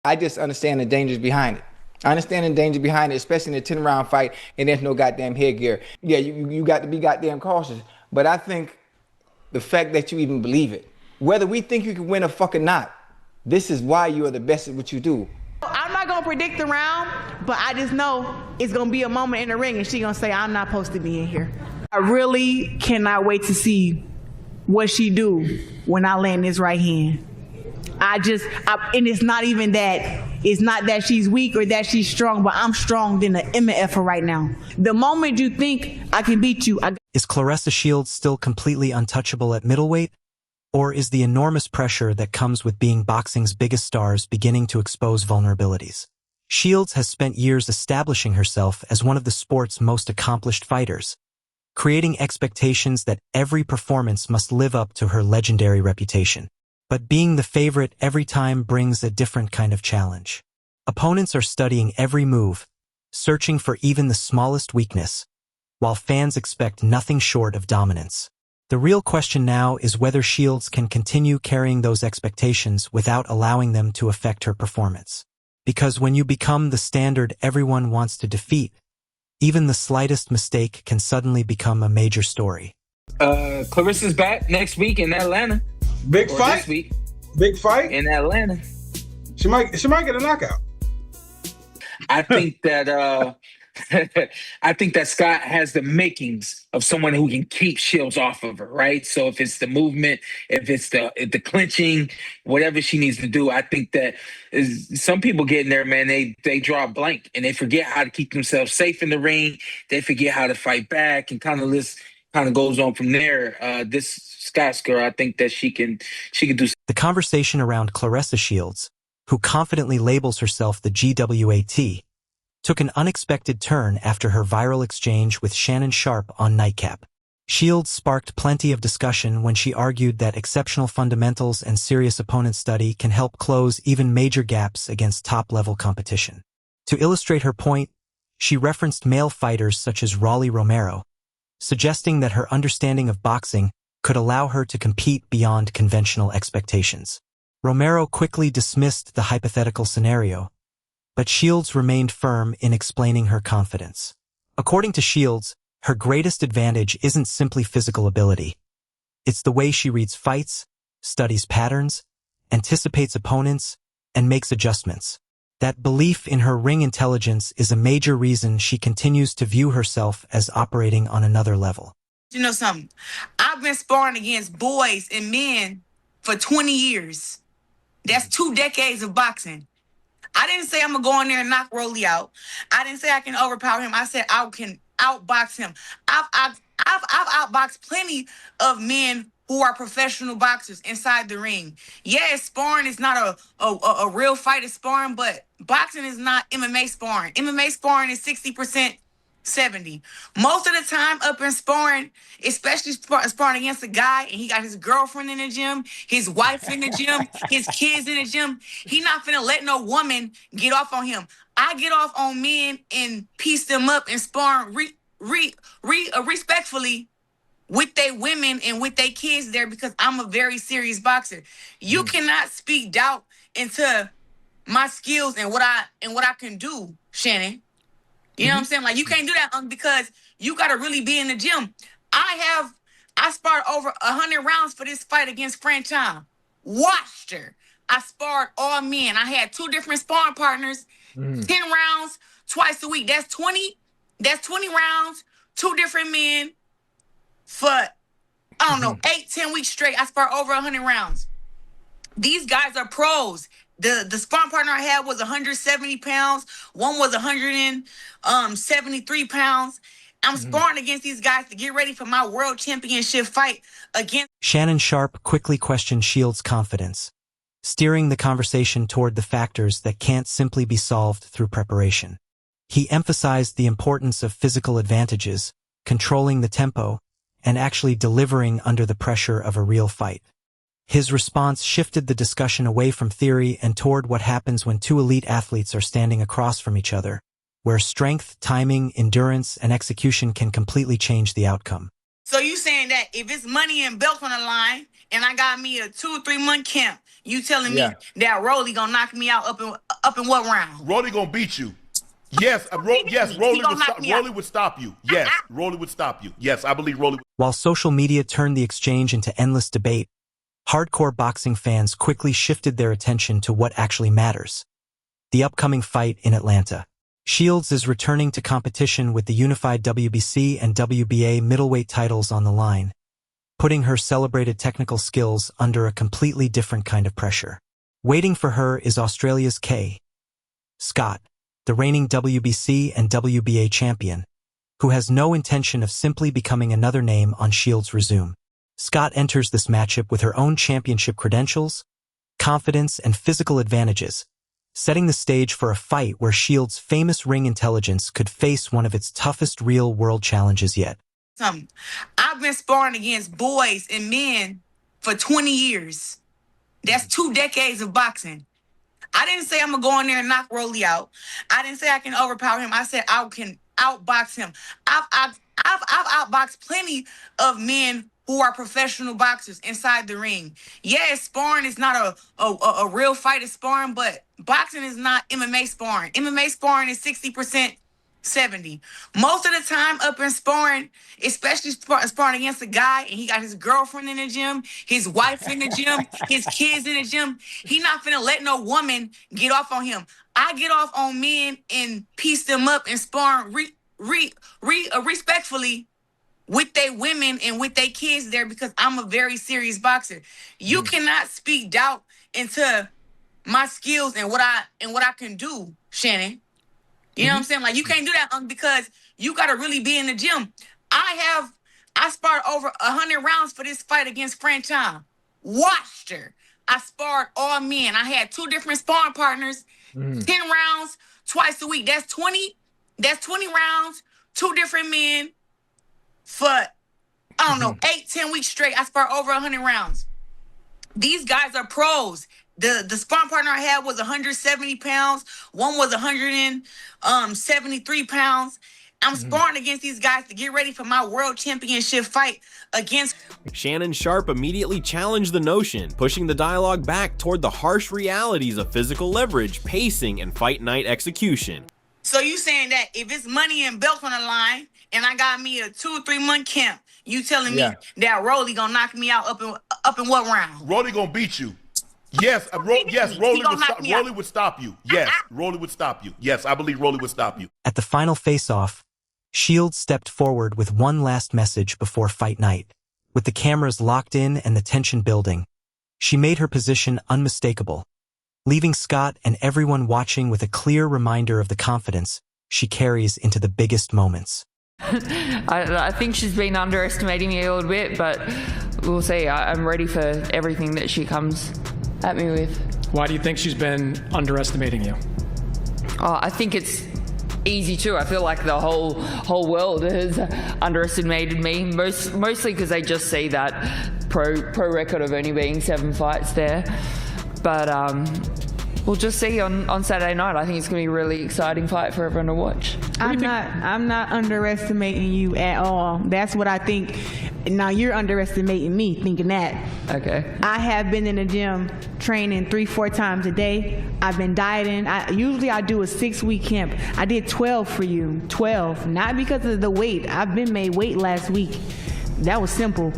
I just understand the dangers behind it. I understand the danger behind it, especially in a 10-round fight, and there's no goddamn headgear. Yeah, you got to be goddamn cautious. But I think the fact that you even believe it, whether we think you can win or fucking not, this is why you are the best at what you do. I'm not gonna predict the round, but I just know it's gonna be a moment in the ring and she's gonna say, I'm not supposed to be in here. I really cannot wait to see what she do when I land this right hand. And it's not even that, it's not that she's weak or that she's strong, but I'm strong than the MF right now. The moment you think I can beat you, Is Claressa Shields still completely untouchable at middleweight? Or is the enormous pressure that comes with being boxing's biggest stars beginning to expose vulnerabilities? Shields has spent years establishing herself as one of the sport's most accomplished fighters, creating expectations that every performance must live up to her legendary reputation. But being the favorite every time brings a different kind of challenge. Opponents are studying every move, searching for even the smallest weakness, while fans expect nothing short of dominance. The real question now is whether Shields can continue carrying those expectations without allowing them to affect her performance. Because when you become the standard everyone wants to defeat, even the slightest mistake can suddenly become a major story. Clarissa's back next week in Atlanta. Big fight. This week Big fight. in Atlanta. She might get a knockout. I think that I think that Scott has the makings of someone who can keep Shields off of her, right? So if it's the movement, if the clinching, whatever she needs to do, I think that some people get in there, man, they draw a blank and they forget how to keep themselves safe in the ring. They forget how to fight back and kind of goes on from there. This Scott's girl, I think that she can do. The conversation around Claressa Shields, who confidently labels herself the GWAT, took an unexpected turn after her viral exchange with Shannon Sharpe on Nightcap. Shields sparked plenty of discussion when she argued that exceptional fundamentals and serious opponent study can help close even major gaps against top-level competition. To illustrate her point, she referenced male fighters such as Romero, suggesting that her understanding of boxing could allow her to compete beyond conventional expectations. Romero quickly dismissed the hypothetical scenario, but Shields remained firm in explaining her confidence. According to Shields, her greatest advantage isn't simply physical ability. It's the way she reads fights, studies patterns, anticipates opponents, and makes adjustments. That belief in her ring intelligence is a major reason she continues to view herself as operating on another level. You know something? I've been sparring against boys and men for 20 years. That's 2 decades of boxing. I didn't say I'm going to go in there and knock Rolly out. I didn't say I can overpower him. I said I can outbox him. I've outboxed plenty of men who are professional boxers inside the ring. Yeah, sparring is not a real fight of sparring, but boxing is not MMA sparring. MMA sparring is 60%, 70. Most of the time up in sparring, especially sparring against a guy and he got his girlfriend in the gym, his wife in the gym, his kids in the gym, he not finna let no woman get off on him. I get off on men and piece them up and sparring respectfully with they women and with they kids there because I'm a very serious boxer. You cannot speak doubt into my skills and what I can do, Shannon. You know what I'm saying? Like, you can't do that because you got to really be in the gym. I sparred over 100 rounds for this fight against Franchon. Watched her. I sparred all men. I had 2 different sparring partners, 10 rounds twice a week. That's 20 rounds, 2 different men for, I don't know, 8-10 weeks straight. I sparred over 100 rounds. These guys are pros. The sparring partner I had was 170 pounds. One was 173 pounds. I'm sparring against these guys to get ready for my world championship fight against. Shannon Sharpe quickly questioned Shields' confidence, steering the conversation toward the factors that can't simply be solved through preparation. He emphasized the importance of physical advantages, controlling the tempo, and actually delivering under the pressure of a real fight. His response shifted the discussion away from theory and toward what happens when 2 elite athletes are standing across from each other, where strength, timing, endurance, and execution can completely change the outcome. So you saying that if it's money and belt on the line, and I got me a 2 or 3 month camp, You telling me Yeah. that Rolly gonna knock me out up in what round? Rolly gonna beat you. Yes, yes, He Rolly gonna would knock stop. me out. Rolly would stop you. Yes, Rolly would stop you. Yes, I believe Rolly. While social media turned the exchange into endless debate, hardcore boxing fans quickly shifted their attention to what actually matters: the upcoming fight in Atlanta. Shields is returning to competition with the unified WBC and WBA middleweight titles on the line, putting her celebrated technical skills under a completely different kind of pressure. Waiting for her is Australia's Kaye Scott, the reigning WBC and WBA champion, who has no intention of simply becoming another name on Shields' resume. Scott enters this matchup with her own championship credentials, confidence, and physical advantages, setting the stage for a fight where Shields' famous ring intelligence could face one of its toughest real-world challenges yet. I've been sparring against boys and men for 20 years. That's 2 decades of boxing. I didn't say I'm gonna go in there and knock Rolly out. I didn't say I can overpower him. I said I can outbox him. I've outboxed plenty of men who are professional boxers inside the ring. Yeah, sparring is not a real fight of sparring, but boxing is not MMA sparring. MMA sparring is 60%. 70. Most of the time up in sparring, especially sparring against a guy, and he got his girlfriend in the gym, his wife in the gym, his kids in the gym, he not finna let no woman get off on him. I get off on men and piece them up and sparring respectfully with they women and with they kids there, because I'm a very serious boxer. You cannot speak doubt into my skills and what I can do, Shannon. You know what I'm saying? Like, you can't do that because you got to really be in the gym. I sparred over 100 rounds for this fight against Franchon. Watched her. I sparred all men. I had 2 different sparring partners, 10 rounds twice a week. That's 20 rounds, 2 different men for, I don't know, 8-10 weeks straight. I sparred over 100 rounds. These guys are pros. The sparring partner I had was 170 pounds. One was 173 pounds. I'm sparring against these guys to get ready for my world championship fight against... Shannon Sharpe immediately challenged the notion, pushing the dialogue back toward the harsh realities of physical leverage, pacing, and fight night execution. So you saying that if it's money and belt on the line, and I got me a 2 or 3 month camp, you telling me that Rolly gonna knock me out up in what round? Rolly gonna beat you. Yes, yes, Rolly would stop you. Yes, Rolly would stop you. Yes, I believe Rolly would stop you. At the final face-off, Shields stepped forward with one last message before fight night. With the cameras locked in and the tension building, she made her position unmistakable, leaving Scott and everyone watching with a clear reminder of the confidence she carries into the biggest moments. I think she's been underestimating me a little bit, but we'll see. I'm ready for everything that she comes at me with. Why do you think she's been underestimating you? Oh, I think it's easy too. I feel like the whole world has underestimated me, mostly because they just see that pro record of only being 7 fights there. But we'll just see on Saturday night. I think it's going to be a really exciting fight for everyone to watch. I'm not underestimating you at all. That's what I think. Now you're underestimating me thinking that. Okay. I have been in the gym training 3-4 times a day. I've been dieting. Usually I do a 6-week camp. I did 12 for you. 12. Not because of the weight. I've been made weight last week. That was simple.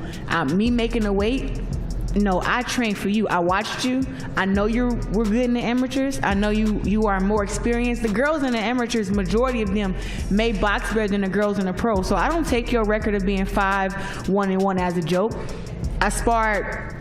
Me making the weight. No, I trained for you. I watched you. I know we're good in the amateurs. I know you are more experienced. The girls in the amateurs, majority of them may box better than the girls in the pro. So I don't take your record of being 5-1-1 as a joke. I sparred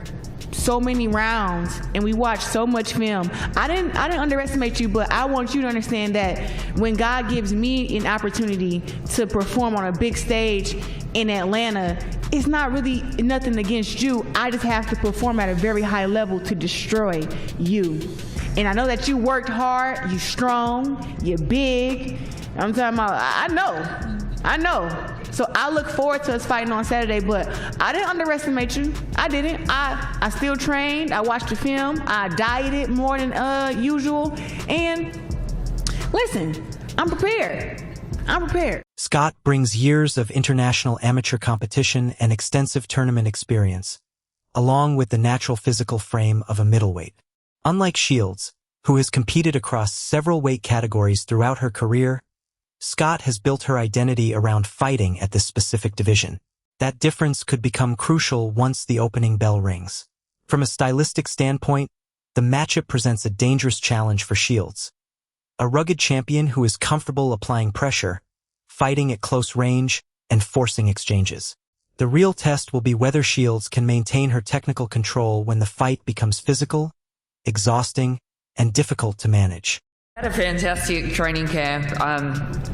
so many rounds and we watched so much film. I didn't underestimate you, but I want you to understand that when God gives me an opportunity to perform on a big stage in Atlanta, it's not really nothing against you. I just have to perform at a very high level to destroy you. And I know that you worked hard, you strong, you're big. I'm talking about, I know. So I look forward to us fighting on Saturday, but I didn't underestimate you. I didn't. I still trained. I watched the film. I dieted more than usual. And listen, I'm prepared. Scott brings years of international amateur competition and extensive tournament experience, along with the natural physical frame of a middleweight. Unlike Shields, who has competed across several weight categories throughout her career, Scott has built her identity around fighting at this specific division. That difference could become crucial once the opening bell rings. From a stylistic standpoint, the matchup presents a dangerous challenge for Shields. A rugged champion who is comfortable applying pressure, fighting at close range, and forcing exchanges. The real test will be whether Shields can maintain her technical control when the fight becomes physical, exhausting, and difficult to manage. I had a fantastic training camp,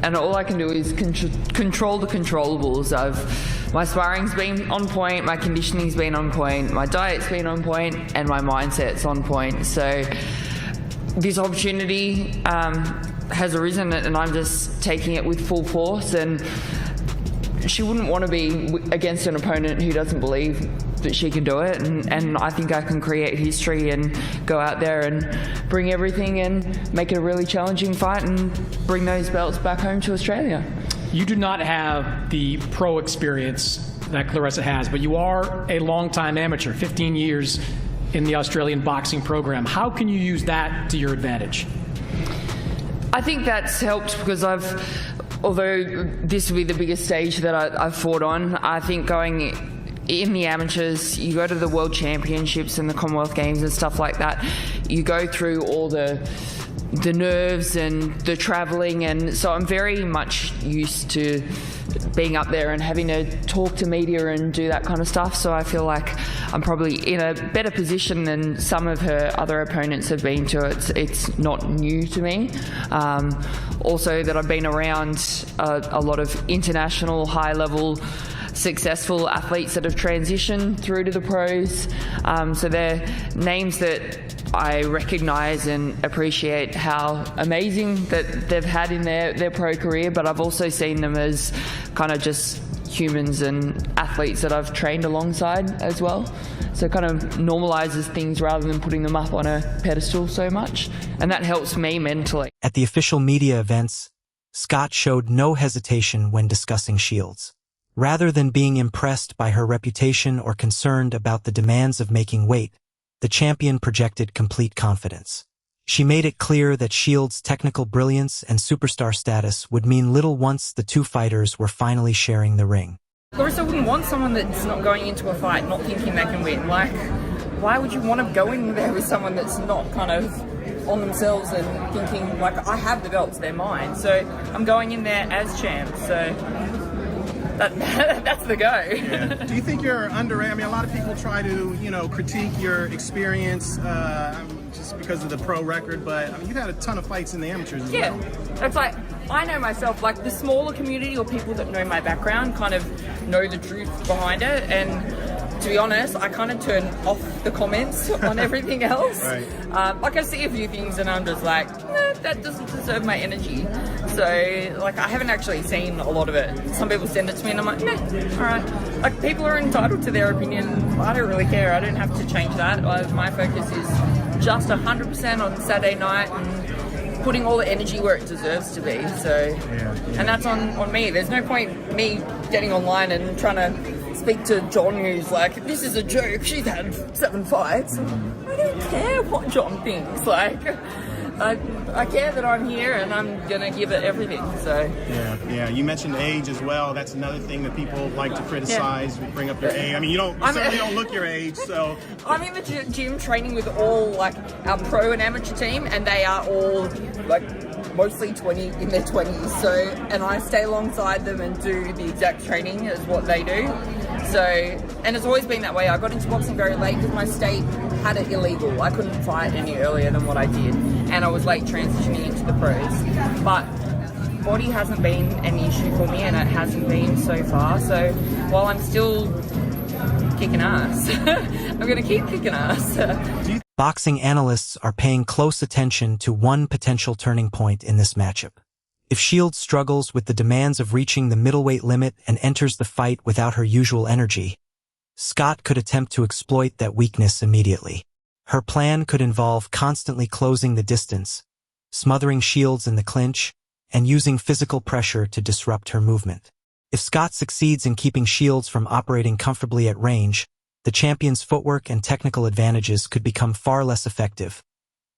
and all I can do is control the controllables. My sparring's been on point, my conditioning's been on point, my diet's been on point, and my mindset's on point. So this opportunity has arisen, and I'm just taking it with full force. And she wouldn't want to be against an opponent who doesn't believe that she can do it, and I think I can create history and go out there and bring everything and make it a really challenging fight and bring those belts back home to Australia. You do not have the pro experience that Claressa has, but you are a longtime amateur, 15 years in the Australian boxing program. How can you use that to your advantage? I think that's helped because although this will be the biggest stage that I've fought on, I think going in the amateurs, you go to the World Championships and the Commonwealth Games and stuff like that, you go through all the nerves and the travelling, and so I'm very much used to being up there and having to talk to media and do that kind of stuff. So I feel like I'm probably in a better position than some of her other opponents have been to. It's not new to me. Also that I've been around a lot of international high-level successful athletes that have transitioned through to the pros. So they're names that I recognise and appreciate how amazing that they've had in their pro career, but I've also seen them as kind of just humans and athletes that I've trained alongside as well. So it kind of normalises things rather than putting them up on a pedestal so much, and that helps me mentally. At the official media events, Scott showed no hesitation when discussing Shields. Rather than being impressed by her reputation or concerned about the demands of making weight, the champion projected complete confidence. She made it clear that Shields' technical brilliance and superstar status would mean little once the two fighters were finally sharing the ring. Claressa wouldn't want someone that's not going into a fight not thinking they can win. Like, why would you want to go in there with someone that's not kind of on themselves and thinking, like, I have the belts, they're mine. So I'm going in there as champ. So that's the go. Yeah. Do you think you're underrated? I mean, a lot of people try to, critique your experience just because of the pro record, but I mean, you've had a ton of fights in the amateurs as well. Yeah, it's like, I know myself, like the smaller community or people that know my background kind of know the truth behind it, and to be honest, I kind of turn off the comments on everything else. Right. Like I see a few things and I'm just like, that doesn't deserve my energy. So, like, I haven't actually seen a lot of it. Some people send it to me and I'm like, all right. Like, people are entitled to their opinion. I don't really care. I don't have to change that. My focus is just 100% on Saturday night and putting all the energy where it deserves to be. So, and that's on me. There's no point me getting online and trying to speak to John, who's like, this is a joke, she's had 7 fights. I don't care what John thinks. Like, I care that I'm here and I'm gonna give it everything. So yeah. You mentioned age as well. That's another thing that people like to criticize. You bring up your age. I mean, you certainly don't look your age. So I'm in the gym training with all like our pro and amateur team, and they are all like mostly in their 20s. So, and I stay alongside them and do the exact training as what they do. So, and it's always been that way. I got into boxing very late because my state had it illegal. I couldn't fight any earlier than what I did, and I was late transitioning into the pros. But body hasn't been an issue for me, and it hasn't been so far. So while I'm still kicking ass, I'm going to keep kicking ass. Boxing analysts are paying close attention to one potential turning point in this matchup. If Shields struggles with the demands of reaching the middleweight limit and enters the fight without her usual energy, Scott could attempt to exploit that weakness immediately. Her plan could involve constantly closing the distance, smothering Shields in the clinch, and using physical pressure to disrupt her movement. If Scott succeeds in keeping Shields from operating comfortably at range, the champion's footwork and technical advantages could become far less effective,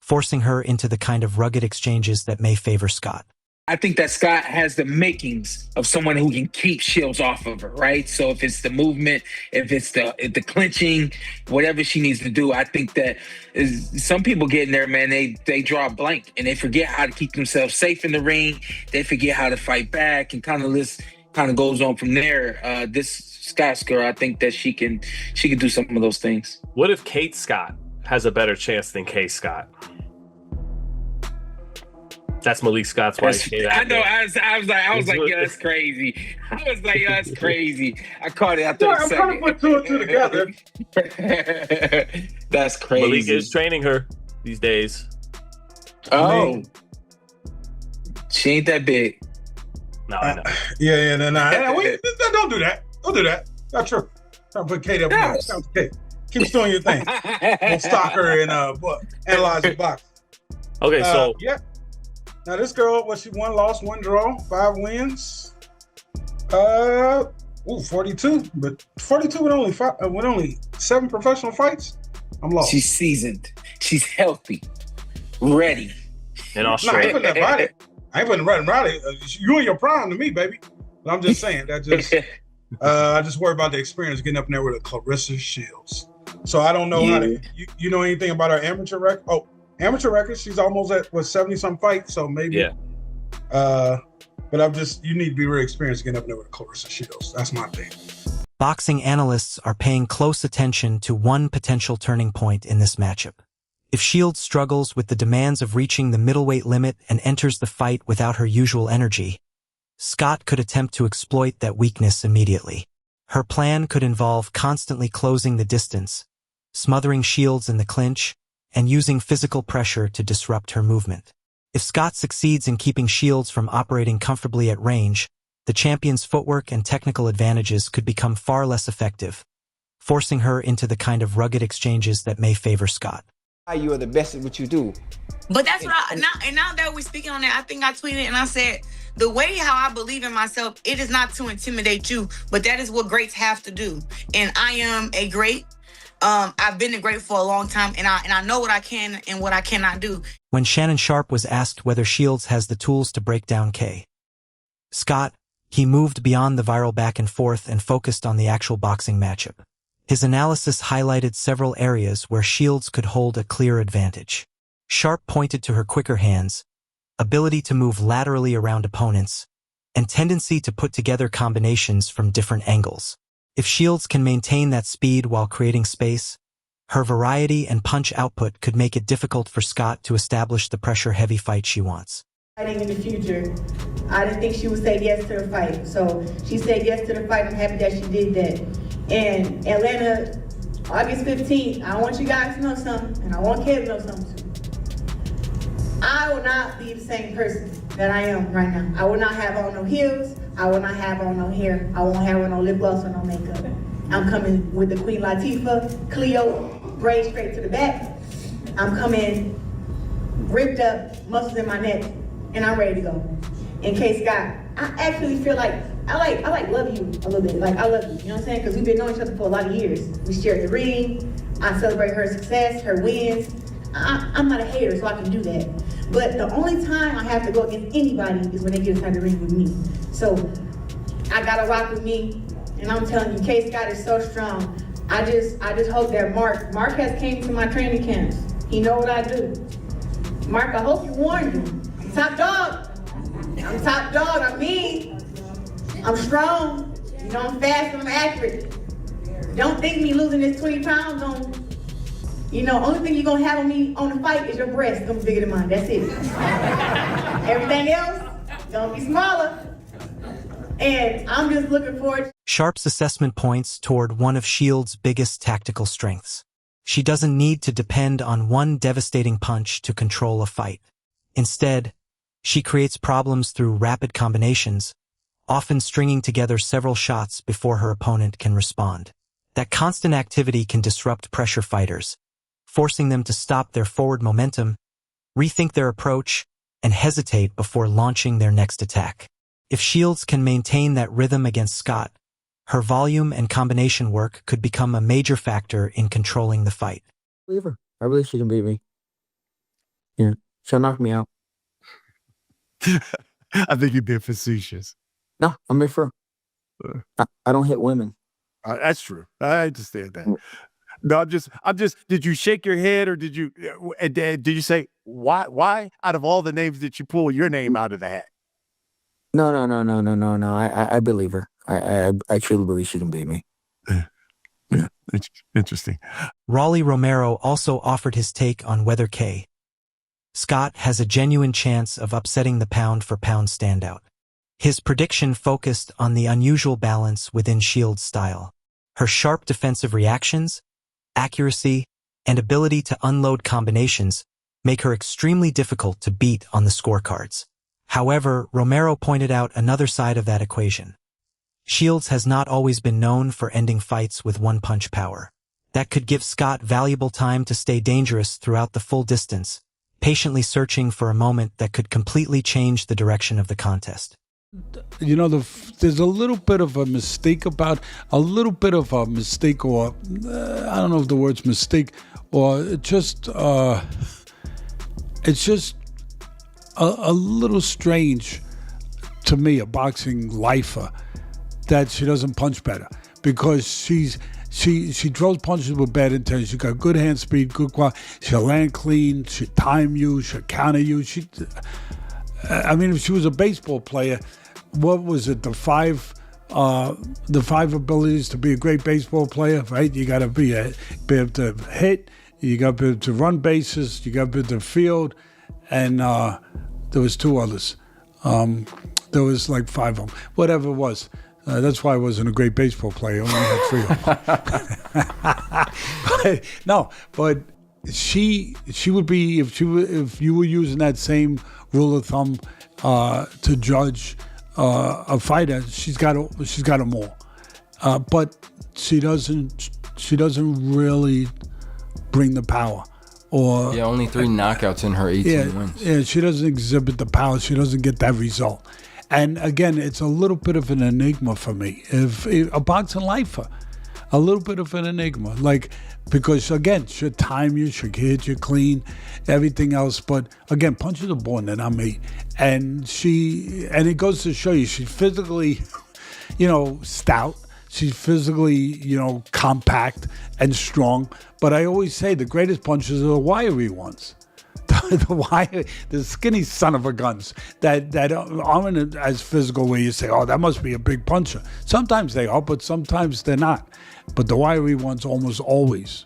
forcing her into the kind of rugged exchanges that may favor Scott. I think that Scott has the makings of someone who can keep Shields off of her, right? So if it's the movement, if it's the clinching, whatever she needs to do, I think that some people get in there, man, they draw a blank and they forget how to keep themselves safe in the ring. They forget how to fight back, and kind of goes on from there. This Scott's girl, I think that she can do some of those things. What if Kaye Scott has a better chance than Kaye Scott? That's Malik Scott's wife. I know. I was like, yeah, that's crazy. I was like, yeah, that's crazy. I caught it after a second. I'm trying to put two and two together. That's crazy. Malik is training her these days. Oh, she ain't that big. No, I know. Yeah, no. Don't do that. Don't do that. Not true. Trying to put Kate up there. Sounds Kate. Keep doing your thing. We'll stalk her and analyze the box. Okay, so yeah. Now this girl, she 1 loss, 1 draw, 5 wins. 42, but 42 with only 7 professional fights. I'm lost. She's seasoned. She's healthy, ready. In Australia, I ain't putting that body. I ain't putting that body. You in your prime to me, baby. But I'm just saying that just. I just worry about the experience getting up in there with a Claressa Shields. So I don't know how to. You know anything about her amateur record? Oh. Amateur record, she's almost at 70-some fights, so maybe. Yeah. But you need to be very experienced getting up there with Claressa Shields. That's my thing. Boxing analysts are paying close attention to one potential turning point in this matchup. If Shields struggles with the demands of reaching the middleweight limit and enters the fight without her usual energy, Scott could attempt to exploit that weakness immediately. Her plan could involve constantly closing the distance, smothering Shields in the clinch, and using physical pressure to disrupt her movement. If Scott succeeds in keeping Shields from operating comfortably at range, the champion's footwork and technical advantages could become far less effective, forcing her into the kind of rugged exchanges that may favor Scott. You are the best at what you do. But that's what now that we're speaking on that, I think I tweeted and I said, the way how I believe in myself, it is not to intimidate you, but that is what greats have to do. And I am a great. I've been a great for a long time, and I know what I can and what I cannot do. When Shannon Sharpe was asked whether Shields has the tools to break down Kaye Scott, he moved beyond the viral back and forth and focused on the actual boxing matchup. His analysis highlighted several areas where Shields could hold a clear advantage. Sharpe pointed to her quicker hands, ability to move laterally around opponents, and tendency to put together combinations from different angles. If Shields can maintain that speed while creating space, her variety and punch output could make it difficult for Scott to establish the pressure-heavy fight she wants. In the future, I didn't think she would say yes to the fight. So she said yes to the fight. I'm happy that she did that. And Atlanta, August 15th, I want you guys to know something, and I want Kaye to know something too. I will not be the same person that I am right now. I will not have on no heels. I will not have on no hair. I won't have on no lip gloss or no makeup. I'm coming with the Queen Latifah, Cleo, braid straight to the back. I'm coming ripped up, muscles in my neck, and I'm ready to go. And Kaye Scott, I actually feel like I love you a little bit. Like, I love you, you know what I'm saying? Because we've been knowing each other for a lot of years. We share the ring. I celebrate her success, her wins. I'm not a hater, so I can do that. But the only time I have to go against anybody is when they get inside the ring with me. So I gotta rock with me, and I'm telling you, Kaye Scott is so strong. I just hope that Mark has came to my training camps. He know what I do. Mark, I hope you warned him. I'm top dog. I'm top dog. I'm mean. I'm strong. You know, I'm fast and I'm accurate. Don't think me losing this 20 pounds on, only thing you're gonna have on me on the fight is your breast gonna be bigger than mine. That's it. Everything else gonna be smaller. And I'm just looking forward. Sharpe's assessment points toward one of Shields' biggest tactical strengths. She doesn't need to depend on one devastating punch to control a fight. Instead, she creates problems through rapid combinations, often stringing together several shots before her opponent can respond. That constant activity can disrupt pressure fighters, forcing them to stop their forward momentum, rethink their approach, and hesitate before launching their next attack. If Shields can maintain that rhythm against Scott, her volume and combination work could become a major factor in controlling the fight. I believe her. I believe she can beat me. Yeah, she'll knock me out. I think you're being facetious. No, I'm here for her. I don't hit women. That's true. I understand that. No, I'm just. Did you shake your head, or did you say why? Why out of all the names did you pull your name out of the hat? No. I believe her. I truly believe she can beat me. Yeah, interesting. Rolly Romero also offered his take on whether Kaye Scott has a genuine chance of upsetting the pound-for-pound standout. His prediction focused on the unusual balance within Shields' style. Her sharp defensive reactions, accuracy, and ability to unload combinations make her extremely difficult to beat on the scorecards. However, Romero pointed out another side of that equation. Shields has not always been known for ending fights with one-punch power. That could give Scott valuable time to stay dangerous throughout the full distance, patiently searching for a moment that could completely change the direction of the contest. You know, there's a little bit of a mistake or I don't know if the word's mistake, or it's just a little strange to me, a boxing lifer, that she doesn't punch better, because she throws punches with bad intent. She got good hand speed, good quality. She'll land clean. She'll time you. She'll counter you. I mean, if she was a baseball player, what was it? The five abilities to be a great baseball player, right? You got to be able to hit. You got to be able to run bases. You got to be able to field, and there was two others. There was like five of them. Whatever it was. That's why I wasn't a great baseball player. I only had three of them. but she would be, if you were using that same rule of thumb to judge a fighter, she's got them all. But she doesn't really bring the power. Or only 3 knockouts in her 18 wins. Yeah, she doesn't exhibit the power. She doesn't get that result. And again, it's a little bit of an enigma for me. If a boxing lifer, a little bit of an enigma, because again, she'll time you, she'll hit you clean, everything else. But again, punches are born, they're not made. And it goes to show you, she's physically, stout. She's physically, compact and strong. But I always say the greatest punches are the wiry ones. The skinny son of a guns that aren't as physical, where you say, oh, that must be a big puncher. Sometimes they are, but sometimes they're not. But the wiry ones almost always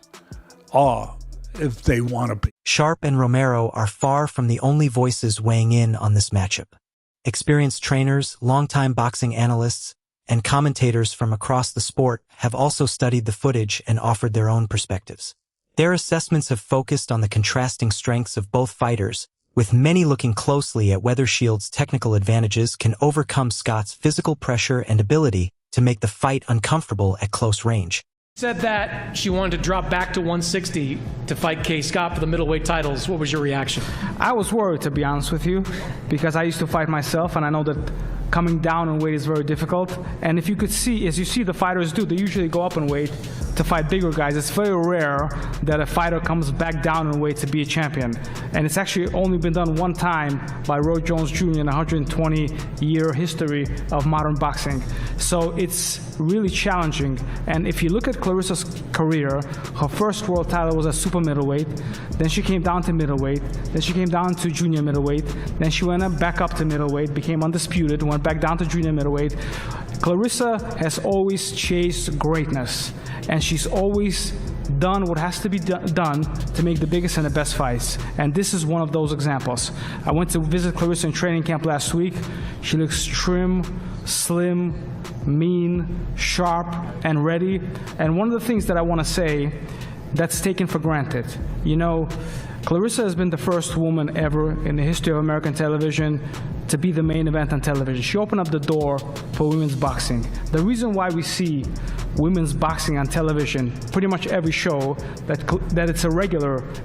are, if they want to be. Sharpe and Romero are far from the only voices weighing in on this matchup. Experienced trainers, longtime boxing analysts, and commentators from across the sport have also studied the footage and offered their own perspectives. Their assessments have focused on the contrasting strengths of both fighters, with many looking closely at whether Shields' technical advantages can overcome Scott's physical pressure and ability to make the fight uncomfortable at close range. Said that she wanted to drop back to 160 to fight Kaye Scott for the middleweight titles. What was your reaction? I was worried, to be honest with you, because I used to fight myself, and I know that coming down in weight is very difficult. And if you could see, as you see the fighters do, they usually go up in weight to fight bigger guys. It's very rare that a fighter comes back down in weight to be a champion. And it's actually only been done one time by Roy Jones Jr. in a 120-year history of modern boxing. So it's really challenging. And if you look at Claressa's career, her first world title was at super middleweight, then she came down to middleweight, then she came down to junior middleweight, then she went back up to middleweight, became undisputed, went back down to junior middleweight. Claressa has always chased greatness, and she's always done what has to be done to make the biggest and the best fights. And this is one of those examples. I went to visit Claressa in training camp last week. She looks trim, slim, mean, sharp, and ready. And one of the things that I want to say that's taken for granted, Claressa has been the first woman ever in the history of American television to be the main event on television. She opened up the door for women's boxing. The reason why we see women's boxing on television, pretty much every show, that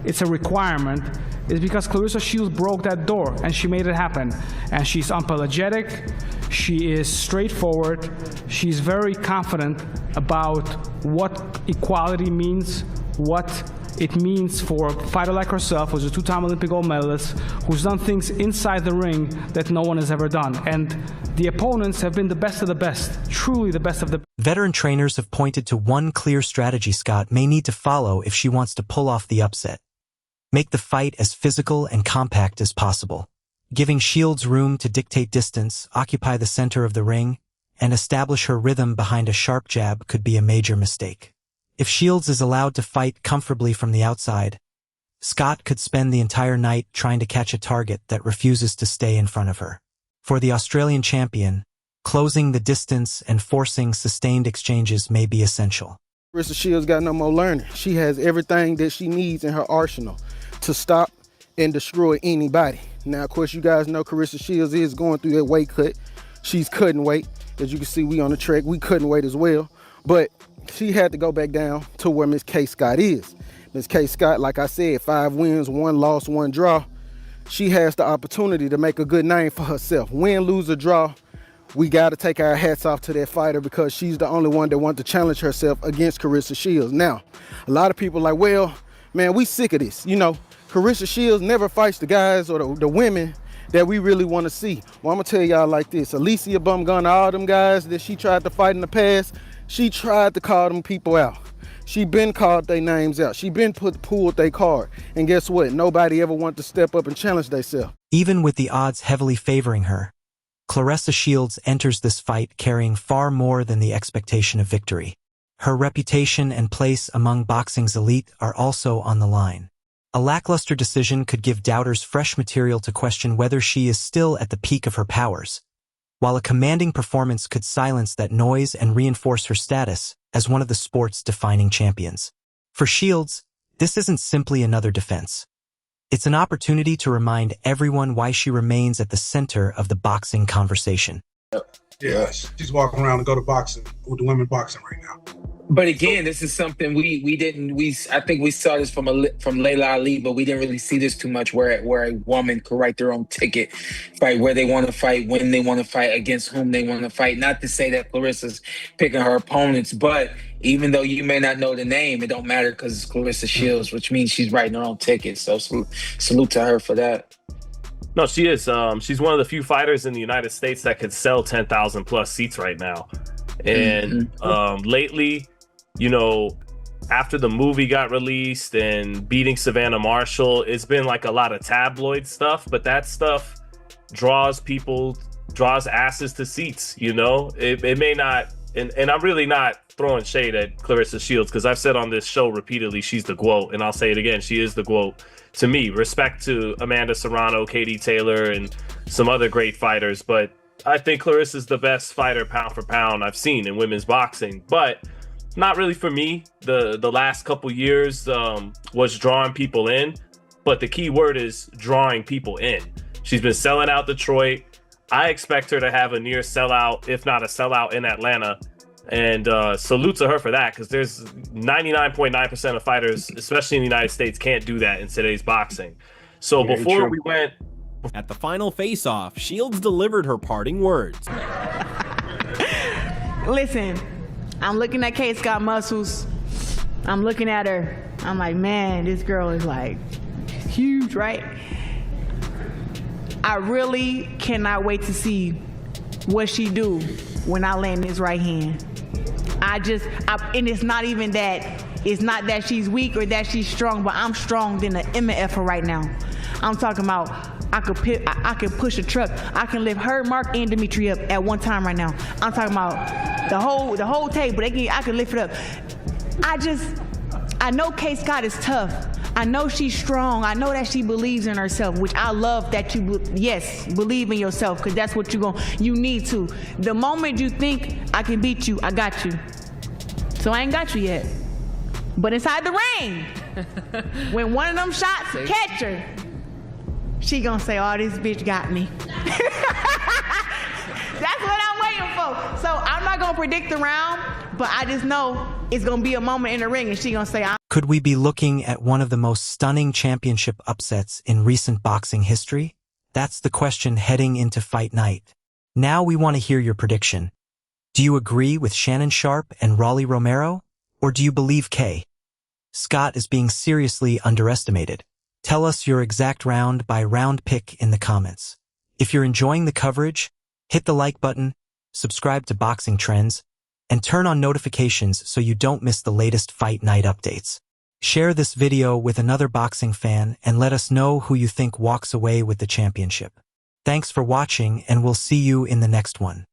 it's a requirement, is because Claressa Shields broke that door and she made it happen. And she's unapologetic, she is straightforward, she's very confident about what equality means, what it means for a fighter like herself, who's a two-time Olympic gold medalist, who's done things inside the ring that no one has ever done. And the opponents have been the best of the best, truly the best of the. Veteran trainers have pointed to one clear strategy Scott may need to follow if she wants to pull off the upset. Make the fight as physical and compact as possible. Giving Shields room to dictate distance, occupy the center of the ring, and establish her rhythm behind a sharp jab could be a major mistake. If Shields is allowed to fight comfortably from the outside, Scott could spend the entire night trying to catch a target that refuses to stay in front of her. For the Australian champion, closing the distance and forcing sustained exchanges may be essential. Claressa Shields got no more learning. She has everything that she needs in her arsenal to stop and destroy anybody. Now, of course, you guys know Claressa Shields is going through that weight cut. She's cutting weight. As you can see, we on the track. We cutting weight as well. But she had to go back down to where Miss Kaye Scott is. Miss Kaye Scott, like I said, 5 wins, 1 loss, 1 draw. She has the opportunity to make a good name for herself. Win, lose, or draw, we got to take our hats off to that fighter because she's the only one that wants to challenge herself against Claressa Shields. Now, a lot of people are like, well, man, we sick of this. You know, Claressa Shields never fights the guys or the women that we really want to see. Well, I'm going to tell y'all like this. Alicia Bumgun, all them guys that she tried to fight in the past, she tried to call them people out. She been called their names out. She been pulled their card. And guess what? Nobody ever wanted to step up and challenge themselves. Even with the odds heavily favoring her, Claressa Shields enters this fight carrying far more than the expectation of victory. Her reputation and place among boxing's elite are also on the line. A lackluster decision could give doubters fresh material to question whether she is still at the peak of her powers, while a commanding performance could silence that noise and reinforce her status as one of the sport's defining champions. For Shields, this isn't simply another defense. It's an opportunity to remind everyone why she remains at the center of the boxing conversation. Yeah, she's walking around to go to boxing with the women boxing right now. But again, this is something I think we saw this from Layla Ali, but we didn't really see this too much where a woman could write their own ticket, fight where they want to fight, when they want to fight, against whom they want to fight. Not to say that Claressa's picking her opponents, but even though you may not know the name, it don't matter because it's Claressa Shields, which means she's writing her own ticket. So salute to her for that. No, she is. She's one of the few fighters in the United States that could sell 10,000 plus seats right now. And lately, you know, after the movie got released and beating Savannah Marshall, it's been like a lot of tabloid stuff, but that stuff draws asses to seats, you know? It may not, and I'm really not throwing shade at Claressa Shields because I've said on this show repeatedly, she's the GOAT, and I'll say it again, she is the GOAT to me. Respect to Amanda Serrano, Katie Taylor, and some other great fighters, but I think Claressa's the best fighter pound for pound I've seen in women's boxing, but not really for me. The last couple years was drawing people in, but the key word is drawing people in. She's been selling out Detroit. I expect her to have a near sellout, if not a sellout, in Atlanta. And salute to her for that, because there's 99.9% of fighters, especially in the United States, can't do that in today's boxing. So before we went... At the final face-off, Shields delivered her parting words. Listen, I'm looking at Kaye Scott muscles. I'm looking at her. I'm like, man, this girl is like huge, right? I really cannot wait to see what she do when I land this right hand. And it's not even that, it's not that she's weak or that she's strong, but I'm strong than an MFer right now. I'm talking about I could push a truck. I can lift her, Mark, and Dimitri up at one time right now. I'm talking about the whole table. I can lift it up. I know Kaye Scott is tough. I know she's strong. I know that she believes in herself, which I love that you, believe in yourself, because that's what you need to. The moment you think I can beat you, I got you. So I ain't got you yet. But inside the ring, when one of them shots catch her, she gonna say, oh, this bitch got me. That's what I'm waiting for. So I'm not gonna predict the round, but I just know it's gonna be a moment in the ring and she gonna say, Could we be looking at one of the most stunning championship upsets in recent boxing history? That's the question heading into fight night. Now we want to hear your prediction. Do you agree with Shannon Sharpe and Rolly Romero? Or do you believe Kaye Scott is being seriously underestimated? Tell us your exact round by round pick in the comments. If you're enjoying the coverage, hit the like button, subscribe to Boxing Trends, and turn on notifications so you don't miss the latest fight night updates. Share this video with another boxing fan and let us know who you think walks away with the championship. Thanks for watching, and we'll see you in the next one.